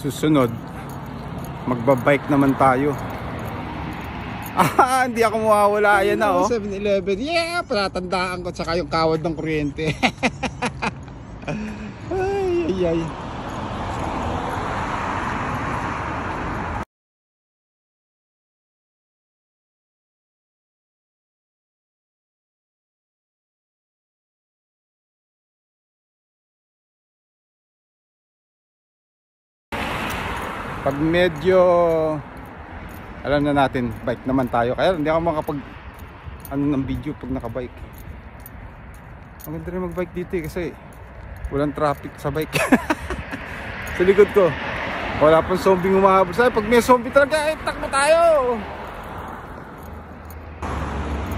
Susunod, magbabike naman tayo. Ah, hindi ako mawawala. Ayan na, oh. 7-Eleven. Yeah, palatandaan ko. Tsaka yung kawad ng kuryente. Ay. Pag medyo alam na natin, bike naman tayo. Kaya hindi ako makapag ng video pag nakabike. Maganda rin magbike dito kasi walang traffic sa bike. Sa likod ko wala pang zombie humahabol sa'yo. Pag may zombie talaga, takbo tayo.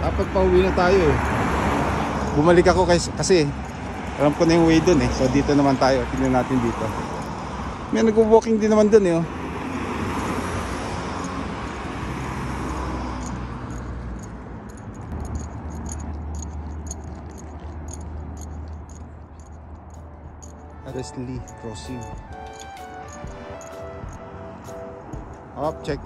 Dapat pauwi na tayo eh. Bumalik ako kasi alam ko na yung way dun eh. So dito naman tayo. Tingnan natin dito. May nag-walking din naman dun eh, oh. Leslie Crossing. Up, check.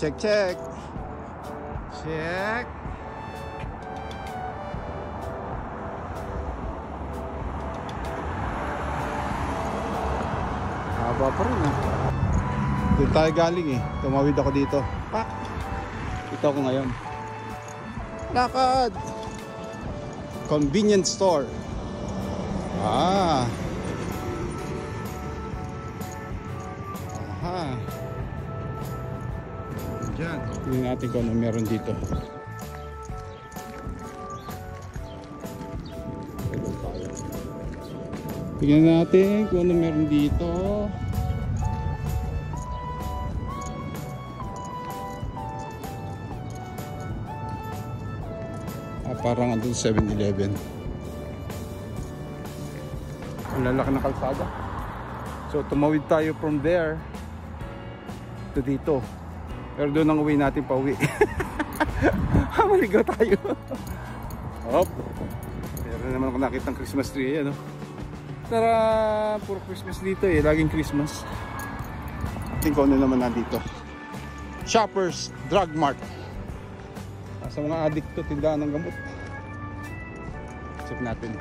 Haba pa rin, ah. Doon tayo galing eh. Tumawid ako dito. Pak! Ito ako ngayon. Lakad! Convenience store. Diyan. Tingnan natin kung ano meron dito. Tingnan natin kung ano meron dito. Parang andun 7-Eleven. Ang lalaki na kalsada. So tumawid tayo from there to dito. Pero doon ang uwi natin, pauwi. Maligaw tayo. Hop. Meron naman ako nakita ng Christmas tree. Ano? Tara, puro Christmas dito eh. Laging Christmas. Tingnan ko ano naman nandito. Shoppers Drug Mart. Sa mga addict to, tindahan ng gamot. Check natin.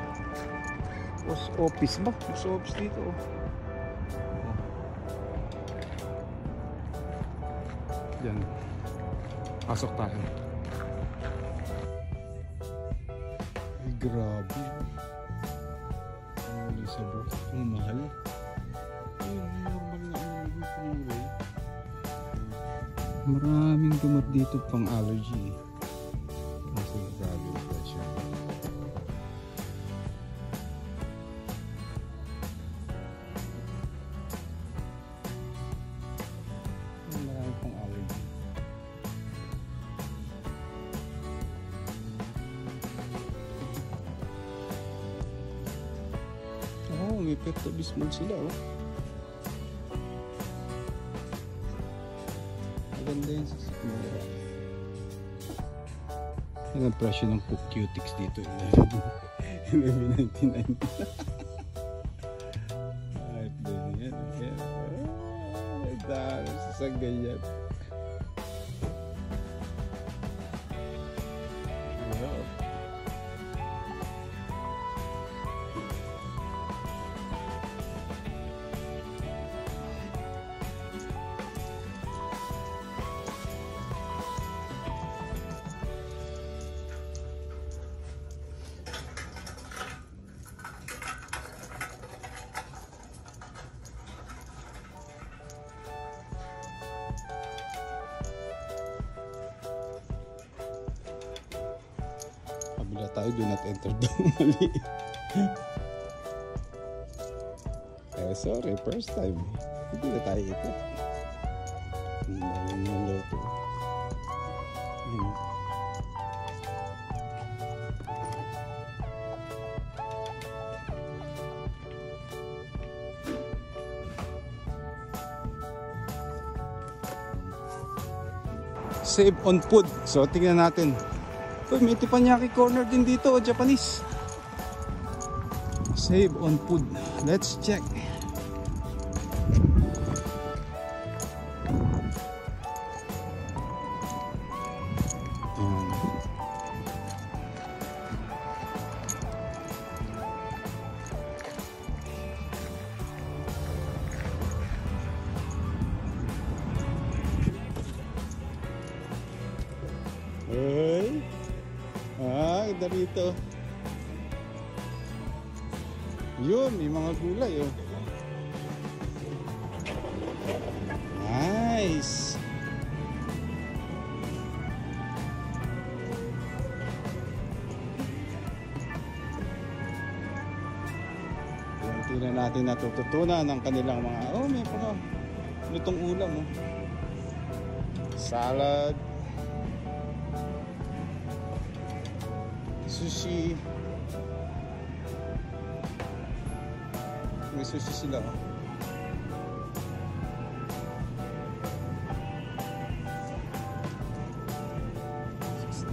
Post office ba? Post office dito. Yan. Pasok tayo. Ay, grabe. Ang isa bro. Ang mahal. Ay, normal na ang maraming gamot dito pang allergy. Kasi grabe yung pressure. Marami pang allergy. Oh, may Pepto-Bismol sila, oh. Maganda yan sa simula. Yan ang presyo ng Cutix dito. 11.99. Ay, yan. Ay, dahil sa ganyan. Kabila tayo, do not enter daw. Mali. Sorry, first time. Hindi na tayo ito. Hindi na loto. Save on food. So tingnan natin. Uy, may teppanyaki corner din dito, Japanese. Save on food. Let's check. ganda rito. Yun, may mga gulay oh. Nice. Hindi na natin natututunan ng kanilang mga may mga lutong ulam oh. Salad, sushi. May sushi sila oh. $6.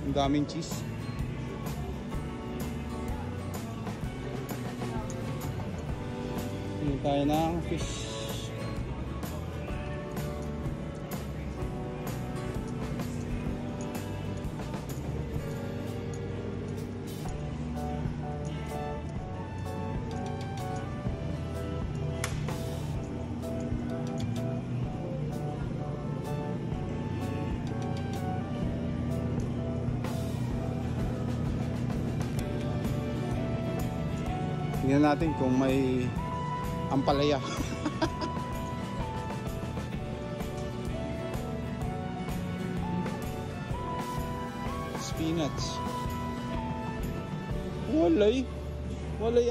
Ang daming cheese. Hindi tayo ng fish. Tingnan natin kung may ampalaya. Spinach. Walay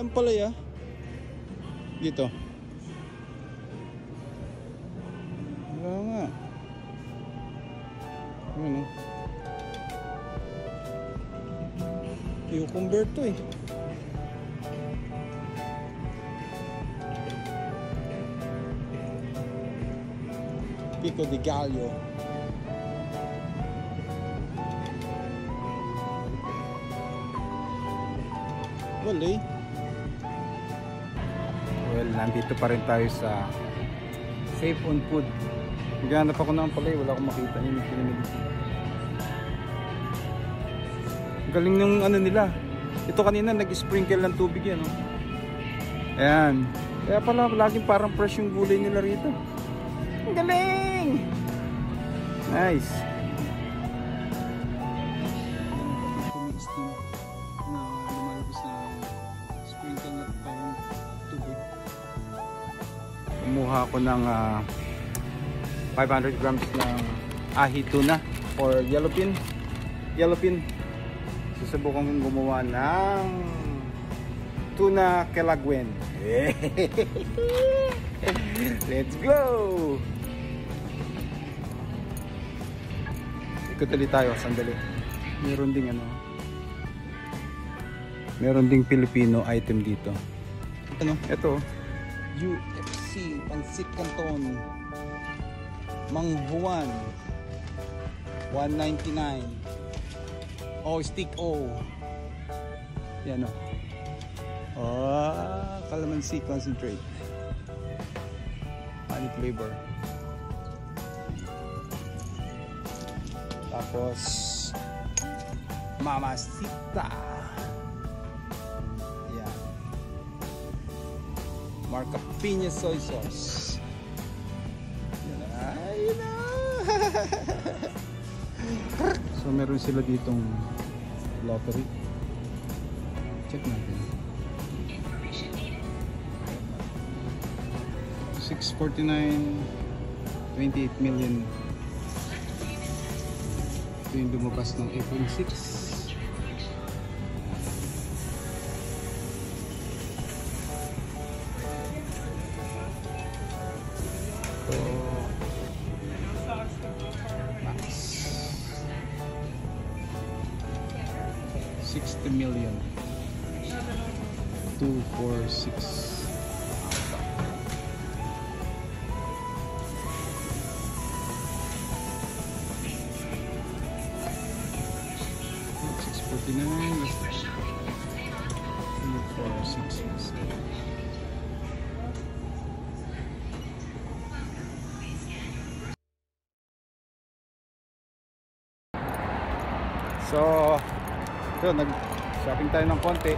ampalaya. Dito. Wala nga. Ano? Cucumber to eh. Pico de Gallo. Wala. Well, nandito pa rin tayo sa Safe on Food. Maghanap ako ng palay, wala akong makita yung pinamili. Galing ng ano nila. Ito kanina nag-sprinkle ng tubig yan. Oh. Ayan. Kaya pala laging parang fresh yung gulay nila rito. Ang galing! Nice! Ito may steam na lumalabas na sprinkle na parang tubig. Kumuha ako ng 500 grams ng ahi tuna or yellowfin. Susubukan kong gumawa ng tuna kelaguen. Let's go! Ikot ulit tayo, sandali. Meron ding meron ding Filipino item dito. Ito UFC Pancit Canton Mang Juan 199. Stick O. Yan calamansi concentrate. Honey flavor. Tapos Mamacita. Yan. Marca Piña soy sauce. Yan. Ayun na. So meron sila ditong lottery. Check natin. 649, 28 million. Ito yung lumabas ng April 6. So, max 60 million. 246. 49 466. So Shopping tayo ng konti.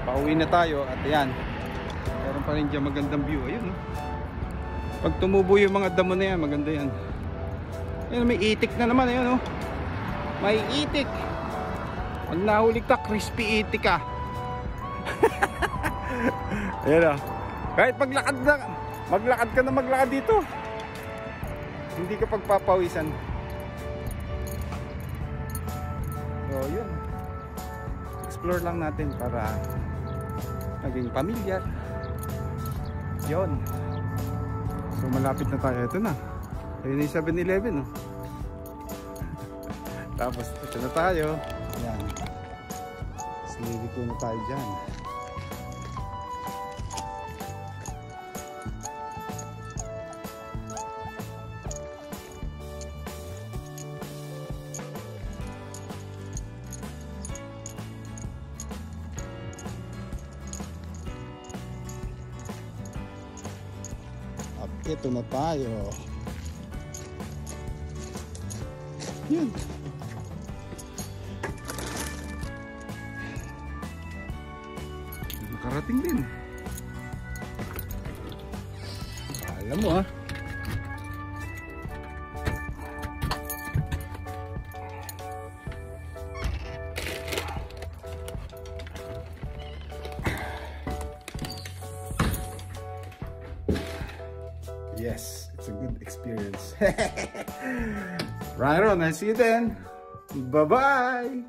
Pauwi na tayo at ayan. Meron pa rin dyan magandang view. Ayun, no? Pag tumubo yung mga damo na yan, maganda yan. Ayun, may itik na naman. Ayun, no? May itik. Pag nahulig ka, crispy itik ka. Ayun, no? Kahit maglakad ka na maglakad dito, hindi ka pagpapawisan. So, yun. Explore lang natin para maging pamilyar. Yun. So malapit na tayo. Ito na. Ayun na yung 7-Eleven, no? Tapos ito na tayo. Yan. Sililiko na tayo dyan. Ito na tayo. Yun. Nakarating din. Alam mo, ha? Yes, it's a good experience. Right on, I see you then. Bye-bye.